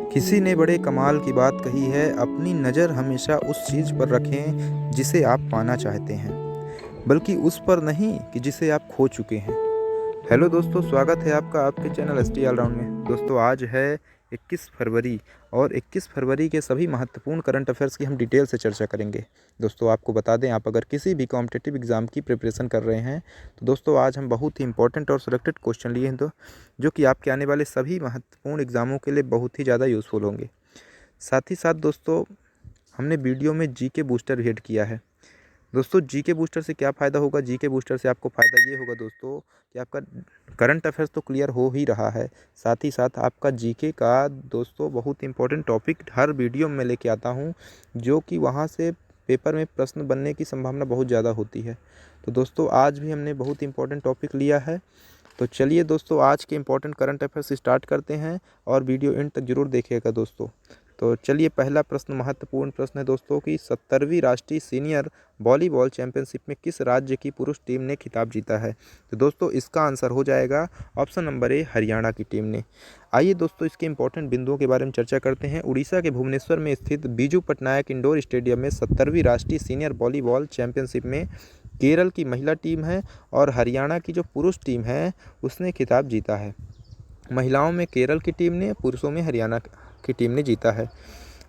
किसी ने बड़े कमाल की बात कही है, अपनी नज़र हमेशा उस चीज़ पर रखें जिसे आप पाना चाहते हैं, बल्कि उस पर नहीं कि जिसे आप खो चुके हैं। हेलो दोस्तों, स्वागत है आपका आपके चैनल एसटी ऑलराउंड में। दोस्तों आज है 21 फरवरी और 21 फरवरी के सभी महत्वपूर्ण करंट अफेयर्स की हम डिटेल से चर्चा करेंगे। दोस्तों आपको बता दें, आप अगर किसी भी कॉम्पिटिटिव एग्ज़ाम की प्रिपरेशन कर रहे हैं तो दोस्तों आज हम बहुत ही इंपॉर्टेंट और सिलेक्टेड क्वेश्चन लिए हैं, तो जो कि आपके आने वाले सभी महत्वपूर्ण एग्ज़ामों के लिए बहुत ही ज़्यादा यूज़फुल होंगे। साथ ही साथ दोस्तों हमने वीडियो में जीके बूस्टर भी ऐड किया है। दोस्तों जीके बूस्टर से क्या फ़ायदा होगा? जीके बूस्टर से आपको फ़ायदा ये होगा दोस्तों कि आपका करंट अफेयर्स तो क्लियर हो ही रहा है, साथ ही साथ आपका जीके का दोस्तों बहुत इंपॉर्टेंट टॉपिक हर वीडियो में लेके आता हूँ, जो कि वहाँ से पेपर में प्रश्न बनने की संभावना बहुत ज़्यादा होती है। तो दोस्तों आज भी हमने बहुत इंपॉर्टेंट टॉपिक लिया है। तो चलिए दोस्तों आज के इंपॉर्टेंट करंट अफेयर्स स्टार्ट करते हैं और वीडियो एंड तक जरूर देखिएगा दोस्तों। तो चलिए पहला प्रश्न महत्वपूर्ण प्रश्न है दोस्तों कि 70वीं राष्ट्रीय सीनियर वॉलीबॉल चैंपियनशिप में किस राज्य की पुरुष टीम ने खिताब जीता है? तो दोस्तों इसका आंसर हो जाएगा ऑप्शन नंबर ए, हरियाणा की टीम ने। आइए दोस्तों इसके इंपॉर्टेंट बिंदुओं के बारे में चर्चा करते हैं। उड़ीसा के भुवनेश्वर में स्थित बीजू पटनायक इंडोर स्टेडियम में 70वीं राष्ट्रीय सीनियर वॉलीबॉल चैंपियनशिप में केरल की महिला टीम है और हरियाणा की जो पुरुष टीम है उसने खिताब जीता है। महिलाओं में केरल की टीम ने, पुरुषों में हरियाणा की टीम ने जीता है।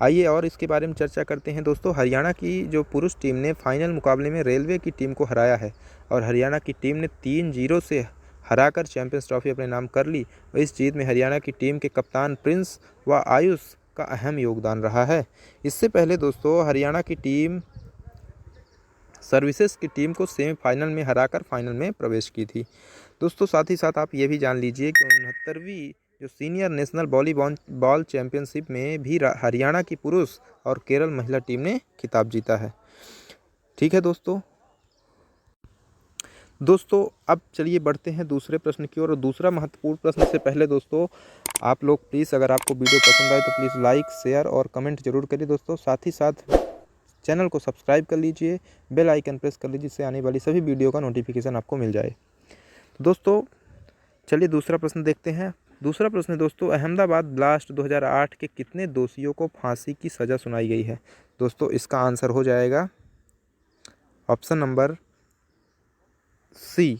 आइए और इसके बारे में चर्चा करते हैं दोस्तों। हरियाणा की जो पुरुष टीम ने फाइनल मुकाबले में रेलवे की टीम को हराया है और हरियाणा की टीम ने 3-0 से हराकर चैंपियंस ट्रॉफी अपने नाम कर ली। और इस जीत में हरियाणा की टीम के कप्तान प्रिंस व आयुष का अहम योगदान रहा है। इससे पहले दोस्तों हरियाणा की टीम सर्विसेज की टीम को सेमीफाइनल में हराकर फाइनल में प्रवेश की थी। दोस्तों साथ ही साथ आप ये भी जान लीजिए कि 69वीं जो सीनियर नेशनल वॉलीबॉल चैंपियनशिप में भी हरियाणा की पुरुष और केरल महिला टीम ने खिताब जीता है। ठीक है दोस्तों अब चलिए बढ़ते हैं दूसरे प्रश्न की ओर। और दूसरा महत्वपूर्ण प्रश्न से पहले दोस्तों आप लोग प्लीज़, अगर आपको वीडियो पसंद आए तो प्लीज़ लाइक, शेयर और कमेंट जरूर करिए दोस्तों। साथ ही साथ चैनल को सब्सक्राइब कर लीजिए, बेल आइकन प्रेस कर लीजिए, जिससे आने वाली सभी वीडियो का नोटिफिकेशन आपको मिल जाए। तो दोस्तों चलिए दूसरा प्रश्न देखते हैं। दूसरा प्रश्न है दोस्तों, अहमदाबाद ब्लास्ट 2008 के कितने दोषियों को फांसी की सज़ा सुनाई गई है? दोस्तों इसका आंसर हो जाएगा ऑप्शन नंबर सी,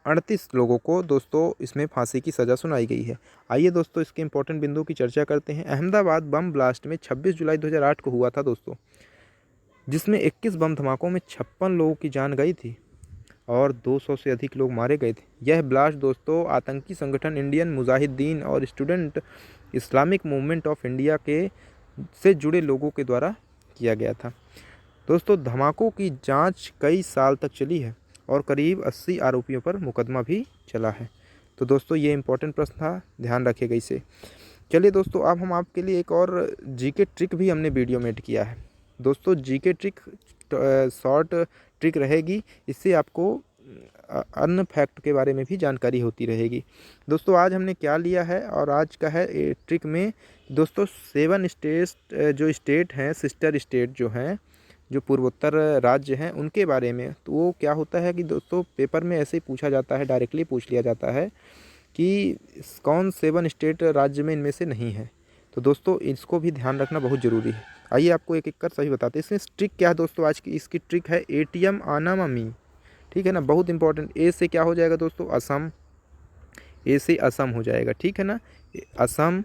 38 लोगों को दोस्तों इसमें फांसी की सज़ा सुनाई गई है। आइए दोस्तों इसके इंपॉर्टेंट बिंदु की चर्चा करते हैं। अहमदाबाद बम ब्लास्ट में 26 जुलाई 2008 को हुआ था दोस्तों, जिसमें 21 बम धमाकों में 56 लोगों की जान गई थी और 200 से अधिक लोग मारे गए थे। यह ब्लास्ट दोस्तों आतंकी संगठन इंडियन मुजाहिदीन और student Islamic movement of India के से जुड़े लोगों के द्वारा किया गया था। दोस्तों धमाकों की जांच कई साल तक चली है और करीब 80 आरोपियों पर मुकदमा भी चला है। तो दोस्तों ये इंपॉर्टेंट प्रश्न था, ध्यान रखिएगा इसे। चलिए दोस्तों अब हम आपके लिए एक और जीके ट्रिक भी हमने वीडियो में ऐड किया है। दोस्तों जीके ट्रिक शॉर्ट ट्रिक रहेगी, इससे आपको अन्य फैक्ट के बारे में भी जानकारी होती रहेगी। दोस्तों आज हमने क्या लिया है और आज का है ट्रिक में दोस्तों 7 स्टेट हैं, सिस्टर स्टेट जो हैं, जो पूर्वोत्तर राज्य हैं, उनके बारे में। तो वो क्या होता है कि दोस्तों पेपर में ऐसे ही पूछा जाता है, डायरेक्टली पूछ लिया जाता है कि कौन 7 स्टेट राज्य में इनमें से नहीं है। तो दोस्तों इसको भी ध्यान रखना बहुत ज़रूरी है। आइए आपको एक एक कर सही बताते हैं। इसमें ट्रिक क्या है दोस्तों, आज की इसकी ट्रिक है एटीएम अनाममी। ठीक है ना, बहुत इंपॉर्टेंट। ए से क्या हो जाएगा दोस्तों, असम। ए से असम हो जाएगा, ठीक है ना, असम।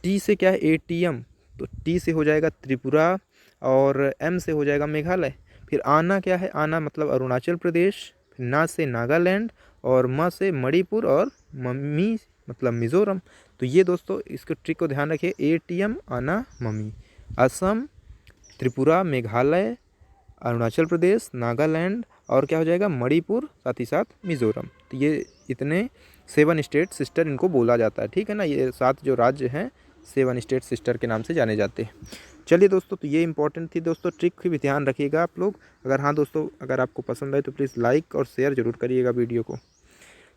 टी से क्या है, एटीएम, तो टी से हो जाएगा त्रिपुरा और एम से हो जाएगा मेघालय। फिर आना क्या है, आना मतलब अरुणाचल प्रदेश। फिर ना से नागालैंड और म से मणिपुर और मम्मी मतलब मिज़ोरम। तो ये दोस्तों इसको ट्रिक को ध्यान रखिए, एटीएम आना मम्मी, असम, त्रिपुरा, मेघालय, अरुणाचल प्रदेश, नागालैंड और क्या हो जाएगा मणिपुर, साथ ही साथ मिज़ोरम। तो ये इतने 7 स्टेट सिस्टर इनको बोला जाता है, ठीक है ना। ये 7 जो राज्य हैं 7 स्टेट सिस्टर के नाम से जाने जाते हैं। चलिए दोस्तों तो ये इंपॉर्टेंट थी दोस्तों, ट्रिक की भी ध्यान रखिएगा आप लोग। अगर हाँ दोस्तों, अगर आपको पसंद आए तो प्लीज़ लाइक और शेयर ज़रूर करिएगा वीडियो को।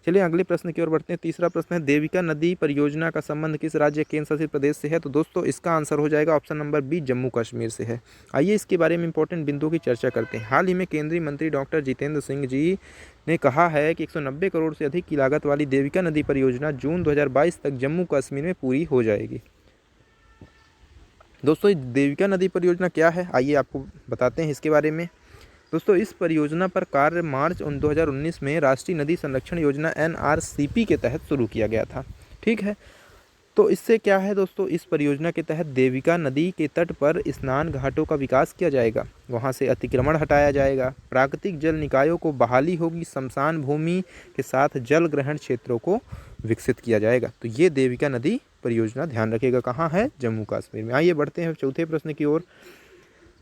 चलिए अगले प्रश्न की ओर बढ़ते हैं। तीसरा प्रश्न है, देविका नदी परियोजना का संबंध किस राज्य केंद्र शासित प्रदेश से है? तो दोस्तों इसका आंसर हो जाएगा option number B, Jammu Kashmir से है। आइए इसके बारे में इंपॉर्टेंट बिंदुओं की चर्चा करते हैं। हाल ही में केंद्रीय मंत्री डॉक्टर जितेंद्र सिंह जी ने कहा है कि 190 करोड़ से अधिक की लागत वाली देविका नदी परियोजना जून 2022 तक जम्मू कश्मीर में पूरी हो जाएगी। दोस्तों देविका नदी परियोजना क्या है, आइए आपको बताते हैं इसके बारे में। दोस्तों इस परियोजना पर कार्य मार्च 2019 में राष्ट्रीय नदी संरक्षण योजना NRCP के तहत शुरू किया गया था। ठीक है, तो इससे क्या है दोस्तों, इस परियोजना के तहत देविका नदी के तट पर स्नान घाटों का विकास किया जाएगा, वहां से अतिक्रमण हटाया जाएगा, प्राकृतिक जल निकायों को बहाली होगी, शमशान भूमि के साथ जल ग्रहण क्षेत्रों को विकसित किया जाएगा। तो ये देविका नदी परियोजना ध्यान रखिएगा कहाँ है, जम्मू कश्मीर में। आइए बढ़ते हैं चौथे प्रश्न की ओर।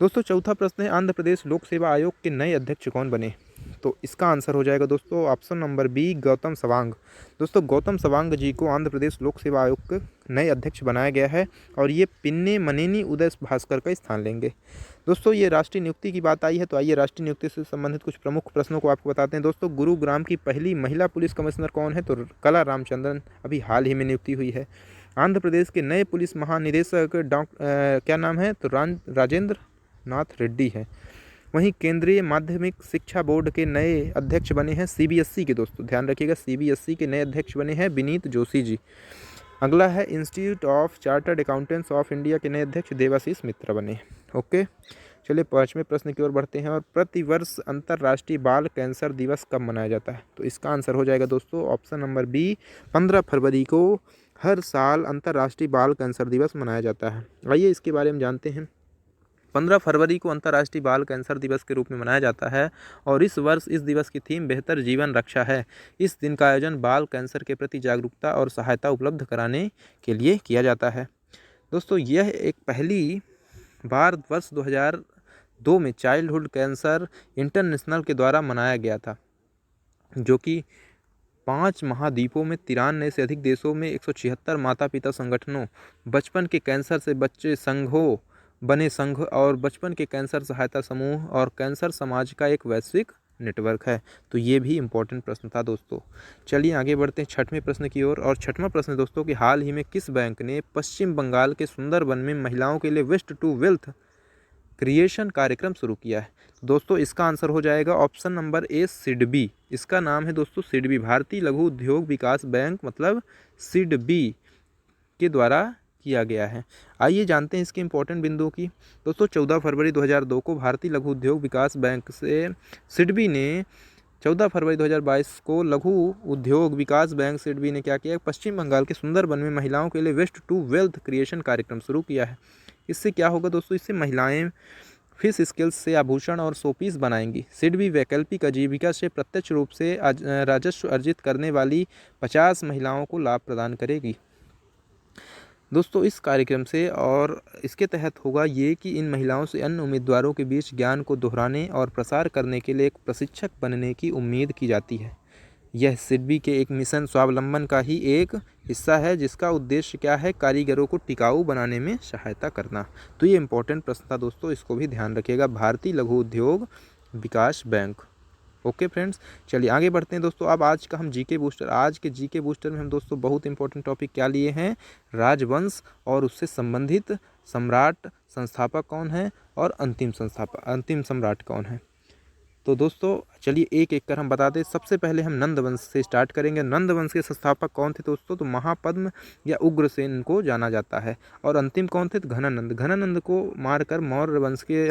दोस्तों चौथा प्रश्न है, आंध्र प्रदेश लोक सेवा आयोग के नए अध्यक्ष कौन बने? तो इसका आंसर हो जाएगा दोस्तों ऑप्शन नंबर बी, गौतम सवांग। दोस्तों गौतम सवांग जी को आंध्र प्रदेश लोक सेवा आयोग के नए अध्यक्ष बनाया गया है और ये पिन्ने मनेनी उदय भास्कर का स्थान लेंगे। दोस्तों ये राष्ट्रीय नियुक्ति की बात आई है, तो आइए राष्ट्रीय नियुक्ति से संबंधित कुछ प्रमुख प्रश्नों को आपको बताते हैं। दोस्तों गुरुग्राम की पहली महिला पुलिस कमिश्नर कौन है? तो कला रामचंद्रन, अभी हाल ही में नियुक्ति हुई है। आंध्र प्रदेश के नए पुलिस महानिदेशक क्या नाम है? तो राजेंद्र नाथ रेड्डी है। वहीं केंद्रीय माध्यमिक शिक्षा बोर्ड के नए अध्यक्ष बने हैं CBSE के, दोस्तों ध्यान रखिएगा CBSE के नए अध्यक्ष बने हैं विनीत जोशी जी। अगला है institute of chartered accountants of India के नए अध्यक्ष देवाशीष मित्रा बने। ओके, चलिए पांचवें प्रश्न की ओर बढ़ते हैं। और प्रतिवर्ष अंतर्राष्ट्रीय बाल कैंसर दिवस कब मनाया जाता है? तो इसका आंसर हो जाएगा दोस्तों ऑप्शन नंबर बी, 15 फरवरी को हर साल अंतर्राष्ट्रीय बाल कैंसर दिवस मनाया जाता है। आइए इसके बारे में जानते हैं। 15 फरवरी को अंतर्राष्ट्रीय बाल कैंसर दिवस के रूप में मनाया जाता है और इस वर्ष इस दिवस की थीम बेहतर जीवन रक्षा है। इस दिन का आयोजन बाल कैंसर के प्रति जागरूकता और सहायता उपलब्ध कराने के लिए किया जाता है। दोस्तों यह एक पहली बार वर्ष 2002 में चाइल्डहुड कैंसर इंटरनेशनल के द्वारा मनाया गया था, जो कि 5 महाद्वीपों में 93 से अधिक देशों में 176 माता पिता संगठनों, बचपन के कैंसर से बच्चे संघों बने संघ और बचपन के कैंसर सहायता समूह और कैंसर समाज का एक वैश्विक नेटवर्क है। तो ये भी इम्पोर्टेंट प्रश्न था दोस्तों। चलिए आगे बढ़ते हैं छठवें प्रश्न की ओर। और छठवां प्रश्न दोस्तों कि हाल ही में किस बैंक ने पश्चिम बंगाल के सुंदरबन में महिलाओं के लिए वेस्ट टू वेल्थ क्रिएशन कार्यक्रम शुरू किया है? दोस्तों इसका आंसर हो जाएगा ऑप्शन नंबर ए, सिडबी। इसका नाम है दोस्तों सिडबी, भारतीय लघु उद्योग विकास बैंक मतलब सिडबी के द्वारा किया गया है। आइए जानते हैं इसके इंपॉर्टेंट बिंदुओं की। दोस्तों 14 फरवरी 2002 को भारतीय लघु उद्योग विकास बैंक से सिडबी ने 14 फरवरी 2022 को लघु उद्योग विकास बैंक सिडबी ने क्या किया, पश्चिम बंगाल के सुंदरबन में महिलाओं के लिए वेस्ट टू वेल्थ क्रिएशन कार्यक्रम शुरू किया है। इससे क्या होगा दोस्तों, इससे महिलाएं फिश स्किल्स से आभूषण और शोपीस बनाएंगी। सिडबी वैकल्पिक आजीविका से प्रत्यक्ष रूप से राजस्व अर्जित करने वाली 50 महिलाओं को लाभ प्रदान करेगी। दोस्तों इस कार्यक्रम से और इसके तहत होगा ये कि इन महिलाओं से अन्य उम्मीदवारों के बीच ज्ञान को दोहराने और प्रसार करने के लिए एक प्रशिक्षक बनने की उम्मीद की जाती है। यह सिडबी के एक मिशन स्वावलंबन का ही एक हिस्सा है, जिसका उद्देश्य क्या है, कारीगरों को टिकाऊ बनाने में सहायता करना। तो ये इंपॉर्टेंट प्रश्न था दोस्तों, इसको भी ध्यान रखिएगा, भारतीय लघु उद्योग विकास बैंक। ओके फ्रेंड्स, चलिए आगे बढ़ते हैं दोस्तों। अब आज का हम जीके बूस्टर, आज के जीके बूस्टर में हम दोस्तों बहुत इंपॉर्टेंट टॉपिक क्या लिए हैं, राजवंश और उससे संबंधित सम्राट संस्थापक कौन है और अंतिम सम्राट कौन है। तो दोस्तों चलिए एक एक कर हम बता दें। सबसे पहले हम नंद वंश से स्टार्ट करेंगे। नंद वंश के संस्थापक कौन थे दोस्तों, तो महापद्म या उग्रसेन को जाना जाता है। और अंतिम कौन थे, तो घनानंद। घनानंद को मारकर मौर्य वंश के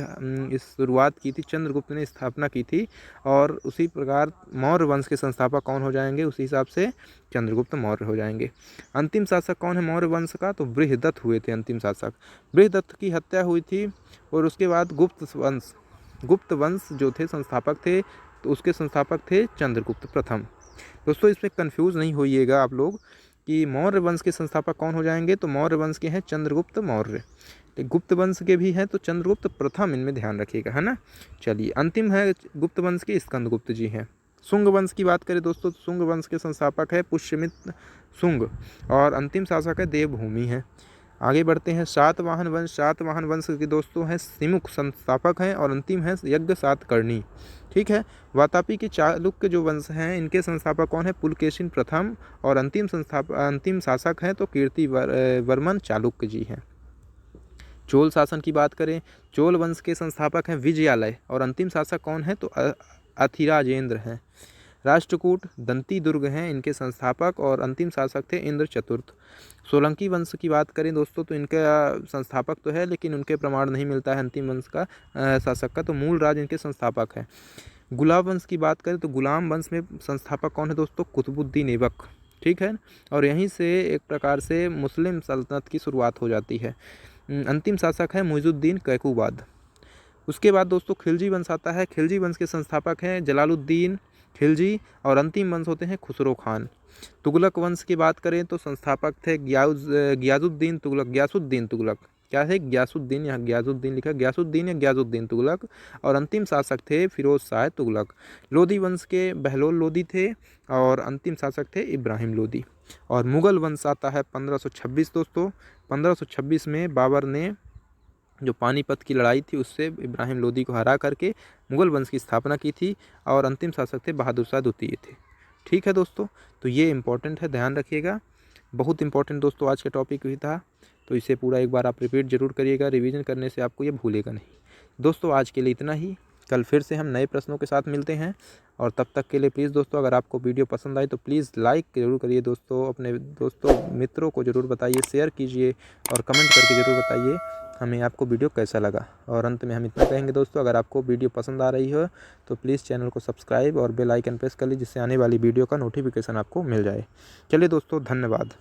इस शुरुआत की थी, चंद्रगुप्त ने स्थापना की थी। और उसी प्रकार मौर्य वंश के संस्थापक कौन हो जाएंगे, उसी हिसाब से चंद्रगुप्त मौर्य हो जाएंगे। अंतिम शासक कौन है मौर्य वंश का, तो बृहदत्त हुए थे अंतिम शासक। बृहदत्त की हत्या हुई थी और उसके बाद गुप्त वंश जो थे संस्थापक थे, तो उसके संस्थापक थे चंद्रगुप्त प्रथम। दोस्तों इसमें कंफ्यूज नहीं होइएगा आप लोग कि मौर्य वंश के संस्थापक कौन हो जाएंगे, तो मौर्य वंश के हैं चंद्रगुप्त मौर्य, गुप्त वंश के भी हैं तो चंद्रगुप्त प्रथम, इनमें ध्यान रखिएगा, है ना। चलिए अंतिम है गुप्त वंश के स्कंदगुप्त जी हैं। शुंग वंश की बात करें दोस्तों, शुंग वंश के संस्थापक है पुष्यमित्र शुंग और अंतिम शासक है देवभूमि है। आगे बढ़ते हैं सातवाहन वंश। सातवाहन वंश के दोस्तों हैं सिमुख संस्थापक हैं और अंतिम है यज्ञ सातकर्णी। ठीक है। वातापी के चालुक्य जो वंश हैं इनके संस्थापक कौन है? पुलकेशिन प्रथम। और अंतिम शासक हैं तो कीर्ति वर्मन चालुक्य जी हैं। चोल शासन की बात करें, चोल वंश के संस्थापक हैं विजयालय और अंतिम शासक कौन है? तो अथिराजेंद्र हैं। राष्ट्रकूट दंती दुर्ग हैं इनके संस्थापक और अंतिम शासक थे इंद्र चतुर्थ। सोलंकी वंश की बात करें दोस्तों तो इनका संस्थापक तो है लेकिन उनके प्रमाण नहीं मिलता है अंतिम वंश का शासक का, तो मूल राज इनके संस्थापक हैं। गुलाब वंश की बात करें तो गुलाम वंश में संस्थापक कौन है दोस्तों? कुतुबुद्दीन ऐबक। ठीक है। और यहीं से एक प्रकार से मुस्लिम सल्तनत की शुरुआत हो जाती है। अंतिम शासक है मुइजुद्दीन कैकूबाद। उसके बाद दोस्तों खिलजी वंश आता है। खिलजी वंश के संस्थापक हैं जलालुद्दीन खिलजी और अंतिम वंश होते हैं खुसरो खान। तुगलक वंश की बात करें तो संस्थापक थे ग्यासुद्दीन तुगलक। ग्यासुद्दीन तुगलक क्या है? ग्यासुद्दीन, यहाँ ग्यासुद्दीन लिखा, ग्यासुद्दीन या ग्यासुद्दीन तुगलक। और अंतिम शासक थे फिरोज शाह तुगलक। लोधी वंश के बहलोल लोधी थे और अंतिम शासक थे इब्राहिम लोधी। और मुगल वंश आता है 1526 दोस्तों। 1526 में बाबर ने जो पानीपत की लड़ाई थी उससे इब्राहिम लोधी को हरा करके मुगल वंश की स्थापना की थी और अंतिम शासक थे बहादुर शाह द्वितीय थे। ठीक है दोस्तों, तो ये इम्पोर्टेंट है, ध्यान रखिएगा। बहुत इंपॉर्टेंट दोस्तों आज का टॉपिक ही था, तो इसे पूरा एक बार आप रिपीट जरूर करिएगा। रिवीजन करने से आपको ये भूलेगा नहीं। दोस्तों आज के लिए इतना ही। कल फिर से हम नए प्रश्नों के साथ मिलते हैं और तब तक के लिए प्लीज़ दोस्तों अगर आपको वीडियो पसंद आई तो प्लीज़ लाइक ज़रूर करिए दोस्तों, अपने दोस्तों मित्रों को ज़रूर बताइए, शेयर कीजिए और कमेंट करके ज़रूर बताइए हमें आपको वीडियो कैसा लगा। और अंत में हम इतना कहेंगे दोस्तों, अगर आपको वीडियो पसंद आ रही हो तो प्लीज़ चैनल को सब्सक्राइब और बेल आइकन प्रेस कर लीजिए जिससे आने वाली वीडियो का नोटिफिकेशन आपको मिल जाए। चलिए दोस्तों, धन्यवाद।